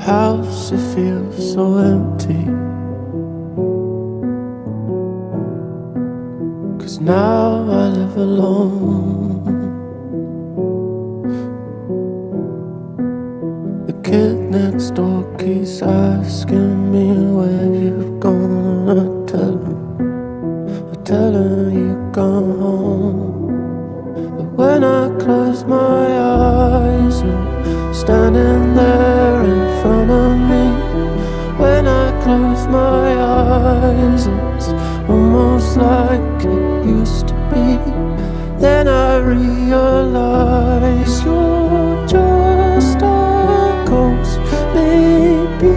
house, it feels so empty. 'Cause now I live alone. The kid next door keeps asking me where you've gone, and I tell him you've gone home. But when I close my eyes, you're standing there in front of me. When I close my eyes, it's almost like it used to be. Then I realize you're just a ghost, maybe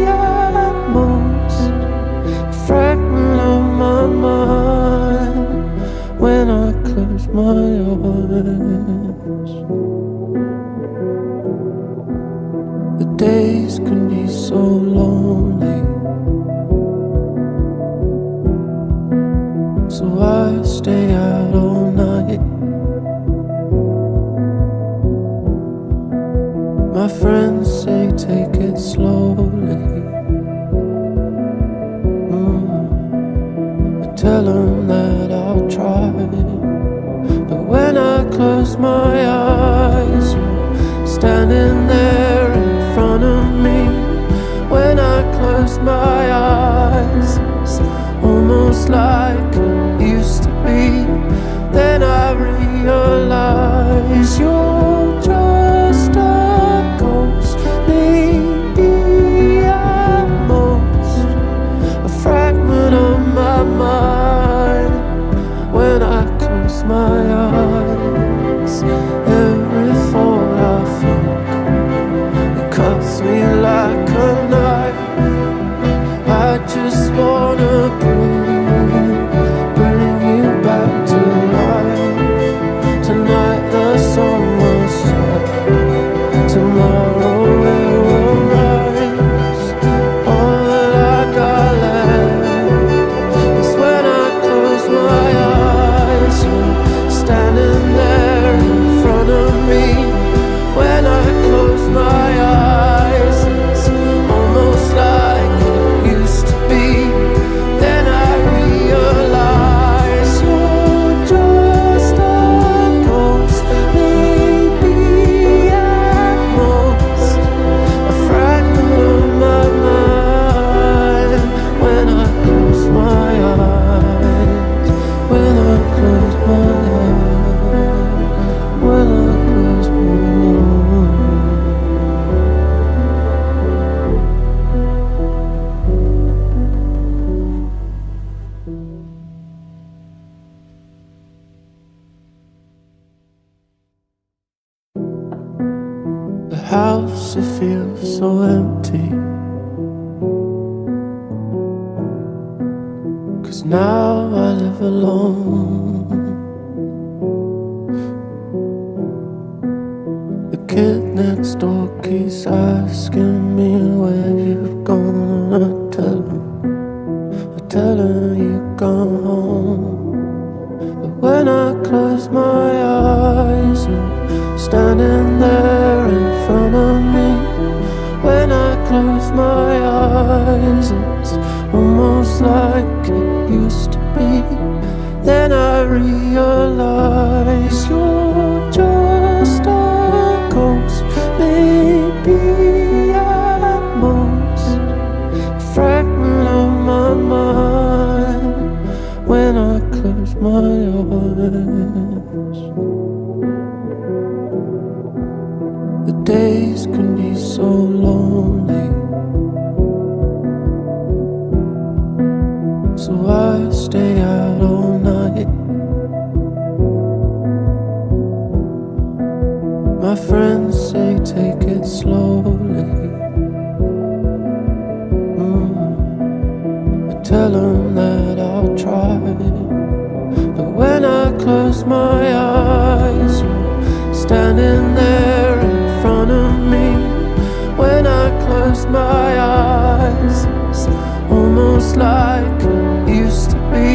at most a fragment of my mind. When I close my eyes, the days can be so lonely, so I stay out all night. My friends say take it slowly. I tell them that I'll try. But when I close my eyes, you're standing there in front of me. When I close my eyes, it's almost like it used to be. Then I realize you're just a ghost, maybe at most a fragment of my mind. When I close my eyes, every thought I think, it cuts me like a knife. I just wanna bring you back to life. Tonight the sun will set, tomorrow it will rise. All that I got left is when I close my eyes. You're standing there in front of me. When I close my eyes, it's almost like it used to be. Then I realize you're just a ghost, maybe at most a fragment of my mind. When I close my eyes, when I close my eyes, when I close my eyes. The house, it feels so empty. 'Cause now I live alone. The kid next door keeps asking me where you've gone, and I tell him you've gone home. But when I close my eyes, you're standing there in front of me. When I close my eyes, it's almost like it used to be. Then I realize you're just a ghost, maybe at most a fragment of my mind. When I close my eyes, the days can be so lonely, so I stay out all night. My friends say take it slowly. I tell them that I'll try. But when I close my eyes, you're standing there in front of me. When I close my eyes, it's almost like it used to be.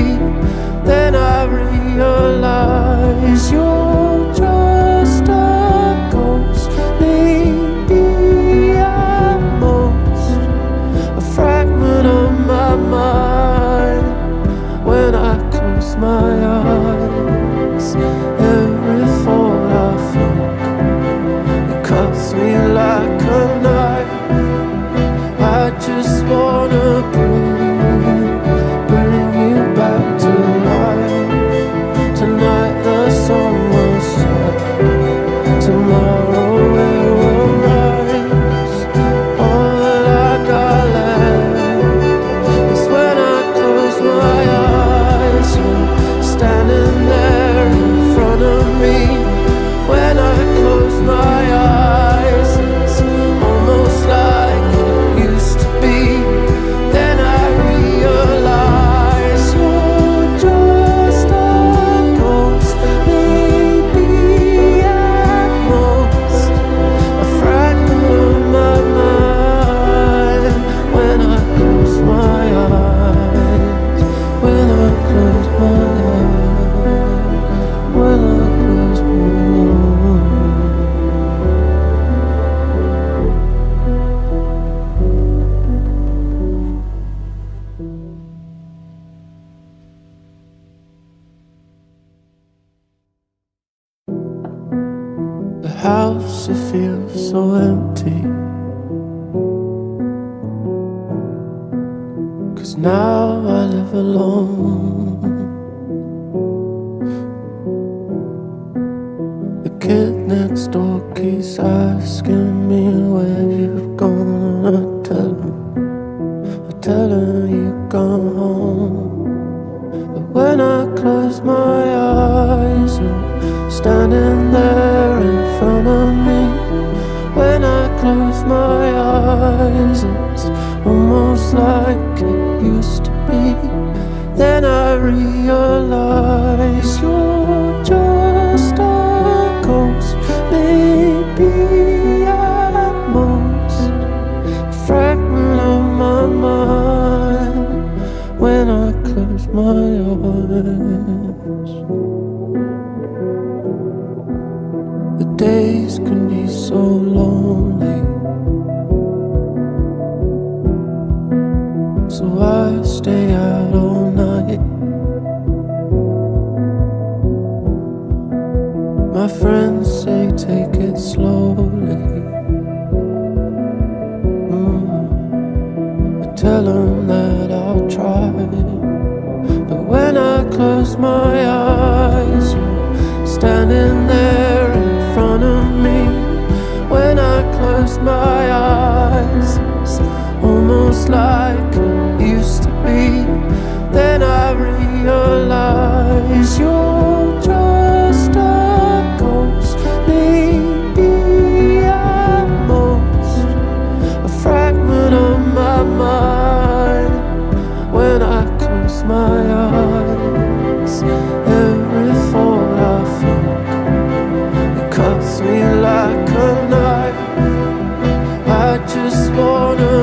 Then I realize you're just a ghost, cuts me like a knife. I just wanna bring you back to life. Tonight the sun will set, tomorrow it will rise. All that I got left is when I close my eyes. You're standing there in front of me. When I close my eyes, it's almost like it used to be. Then I realize you're just a ghost, maybe at most a fragment of my mind. When I close my eyes, when I close my eyes, when I close my eyes. The house, it feels so empty, 'cause now I live alone. The kid next door keeps asking me where you've gone, and I tell him you've gone home. But when I close my eyes, you're standing there in front of me. When I close my eyes, it's almost like it used to be. Then I realize you're just a ghost, maybe at most a fragment of my mind. When I close my eyes, the days can be so lonely, so I stay out all night. My friends say take it slowly. I tell them that I'll try, but when I close my eyes, you're standing there in front of me. When I close my eyes, it's almost like it used to be. Then I realize you're just a ghost, maybe at most a fragment of my mind. When I close my eyes, every thought I think, it cuts me like a knife. I just wanna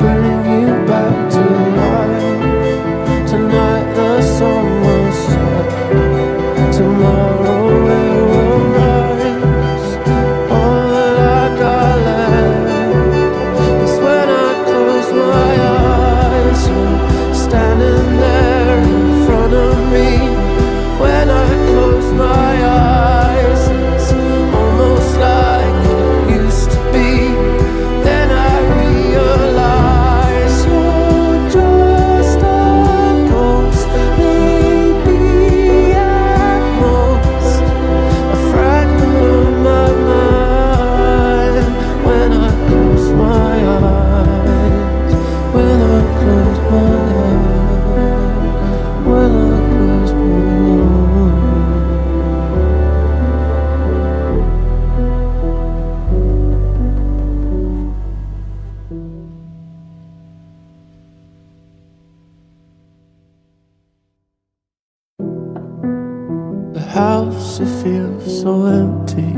bring you back to life. Tonight the sun will set, tomorrow it will rise. All that I got left is when I close my eyes. You're standing there in front of me. When I close my eyes, it's almost like it used to be. Then I realize you're just a ghost, maybe at most a fragment of my mind. When I close my eyes, when I close my eyes, when I close my eyes. The house, it feels so empty,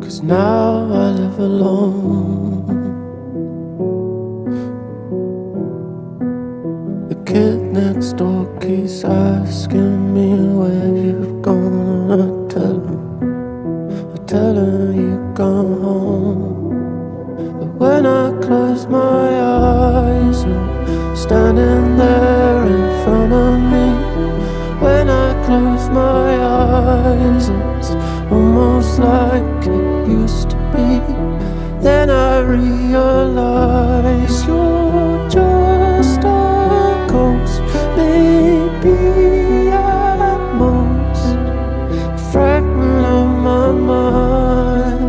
'cause now I live alone. The kid next door keeps asking me where you've gone, and I tell him you've gone home. But when I close my eyes, you're standing there in front of me. When I close my my eyes, it's almost like it used to be. Then I realize you're just a ghost, maybe at most a fragment of my mind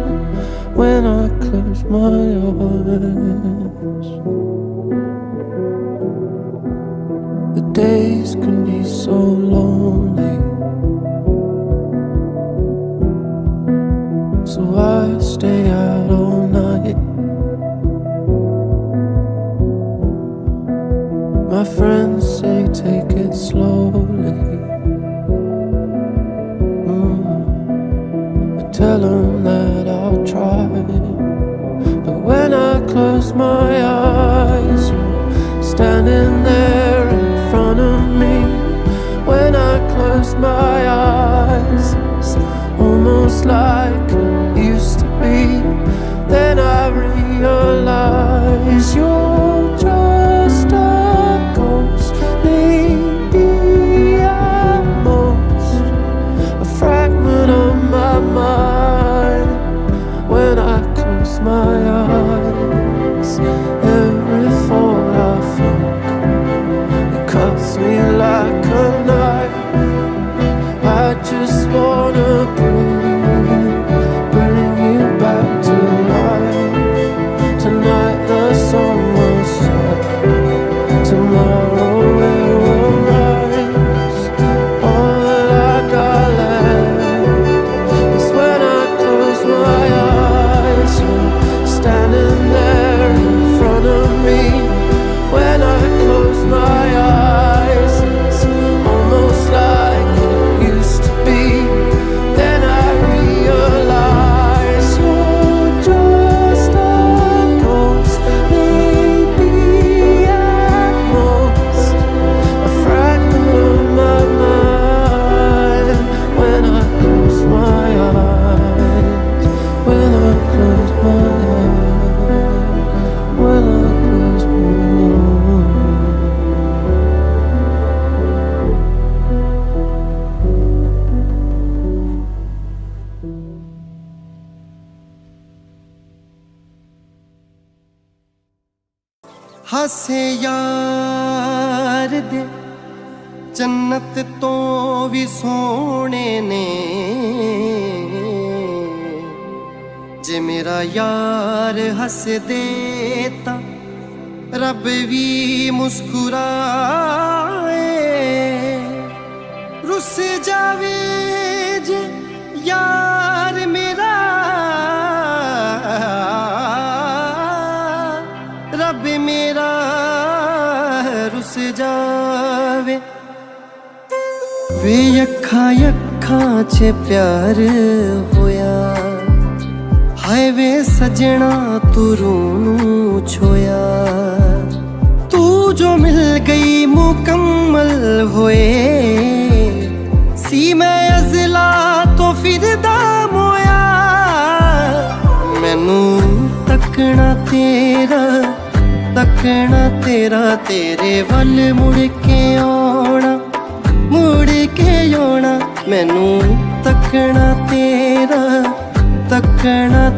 when I close my eyes. The days can be so lonely, so I stay out all night. My friends say take it slowly. I tell them that I'll try, but when I close my eyes, you're standing there in front of me. When I close my eyes, it's almost like it used to be. Then I realize you're just a ghost, maybe at most a fragment of my mind when I close my eyes. Every thought I think, it cuts me like a knife. I just wanna bring you back to life. Tonight the sun will set, tomorrow it will rise. All that I got left is when I close my eyes. You're standing there in front of me. When I close my eyes, it's almost like it used to be. Then I realize you're just a ghost, maybe at most a fragment of my mind when I close my eyes. When I close my eyes, when I close my eyes. ਹਾਸੇ ਯਾਰ ਦੇ ਜੰਨਤ ਤੋਂ ਵੀ ਸੋਹਣੇ ਨੇ, ਜੇ ਮੇਰਾ ਯਾਰ ਹੱਸਦੇ ਤਾਂ ਰੱਬ ਵੀ ਮੁਸਕਰਾਏ। ਰੁੱਸ ਜਾਵੇ ਜੇ ਯਾਰ ਮੇਰਾ, ਰੱਬ ਮੇਰਾ ਰੁੱਸ ਜਾਵੇ। ਵੇ ਅੱਖਾਂ ਅੱਖਾਂ 'ਚ ਪਿਆਰ ਹੋਇਆ, ਹਾਏ ਵੇ ਸਜਣਾ ਤੂੰ ਰੂਹ ਨੂੰ ਛੋਇਆ। ਤੂੰ ਜੋ ਮਿਲ ਗਈ ਮੁਕੰਮਲ ਹੋਏ, ਸੀ ਮੈਂ ਅਜ਼ਲਾ ਤੋਂ ਫਿਰਦਾ ਮੋਇਆ। ਮੈਨੂੰ ਤੱਕਣਾ ਤੇਰਾ ਤੇਰੇ ਵੱਲ ਮੁੜ ਕੇ ਆਉਣਾ, ਮੁੜ ਕੇ ਆਉਣਾ। ਮੈਨੂੰ ਤੱਕਣਾ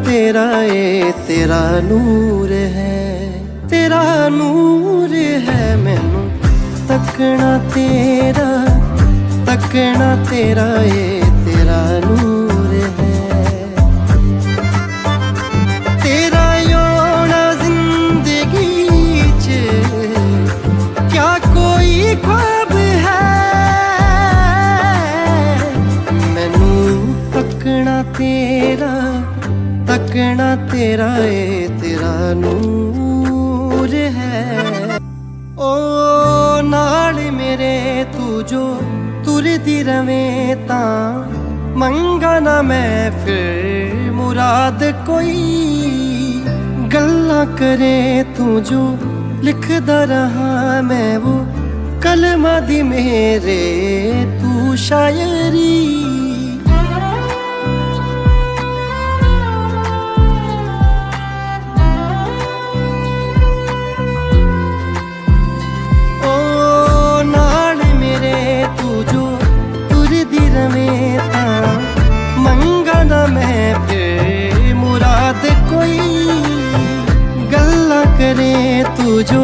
ਤੇਰਾ ਏ ਤੇਰਾ ਨੂਰ ਹੈ, ਤੇਰਾ ਨੂਰ ਹੈ। ਮੈਨੂੰ ਤੱਕਣਾ ਤੇਰਾ ਏ ਤੇਰਾ ਨੂਰ ਹੈ। ਤੇਰਾ ਯੋਨਾ ਜ਼ਿੰਦਗੀ 'ਚ ਕਿਆ ਕੋਈ ख्वाब है। ਮੈਨੂੰ ਤੱਕਣਾ ਤੇਰਾ ਏ ਤੇਰਾ ਨੂਰ ਹੈ। ਓ ਨਾਲ ਮੇਰੇ ਤੂੰ ਜੋ ਤੁਰਦੀ ਰਵੇਂ ਤਾਂ ਮੰਗਾ ਨਾ ਮੈਂ ਫਿਰ ਮੁਰਾਦ ਕੋਈ। ਗੱਲਾਂ ਕਰੇ ਤੂੰ ਜੋ ਲਿਖਦਾ ਰਹਾ ਮੈਂ वो कलमा दी मेरे तू शायरी। ओ नाल मेरे तू जो तुरदी रवे जो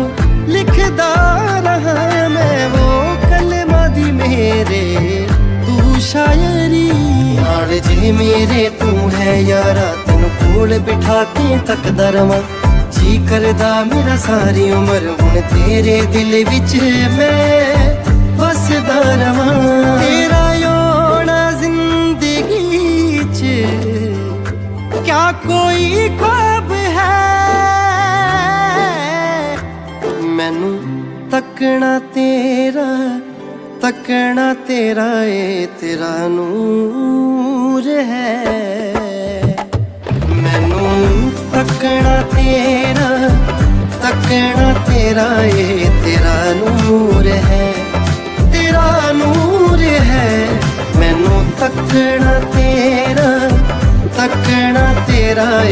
लिखदा रहा मैं वो कलमा दी मेरे तू शायरी नाल जे मेरे तू है यारा तेन कोल बिठा के तकदा रवां जी करदा मेरा सारी उम्र हुण तेरे दिल विच मैं बसदा रवां तेरा योना जिंदगी च क्या कोई ख्वाब है मैनू तकना तेरा ए तेरा नूर है मैनू तकना तेरा ए तेरा नूर है मैनू तकना तेरा ए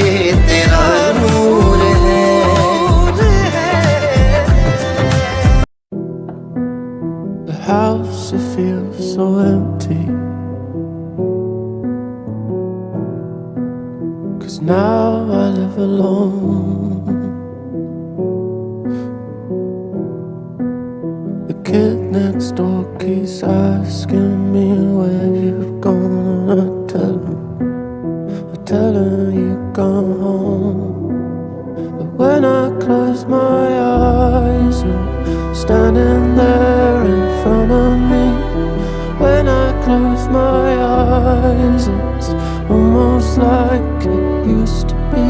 तेरा नूर है The house, it feels so empty, 'cause now I live alone. The kid next door keeps asking me where you've gone, and I tell him you've gone home. But when I close my eyes, you're standing there in front of me. When I close my eyes, it's almost like it used to be.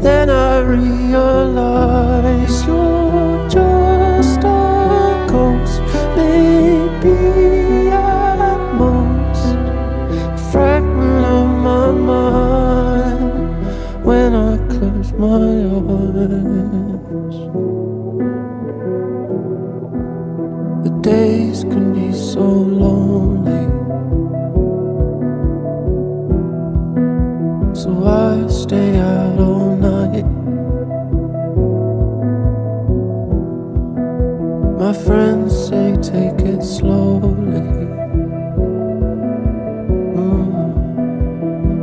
Then I realize you're just a ghost, maybe at most a fragment of my mind. When I close my eyes, the days can be so lonely, so I stay out all night. My friends say take it slowly.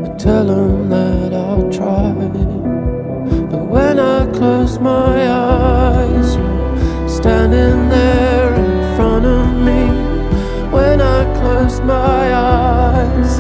I tell them that I'll try, but when I close my eyes, you're standing there in front of me. When I close my eyes,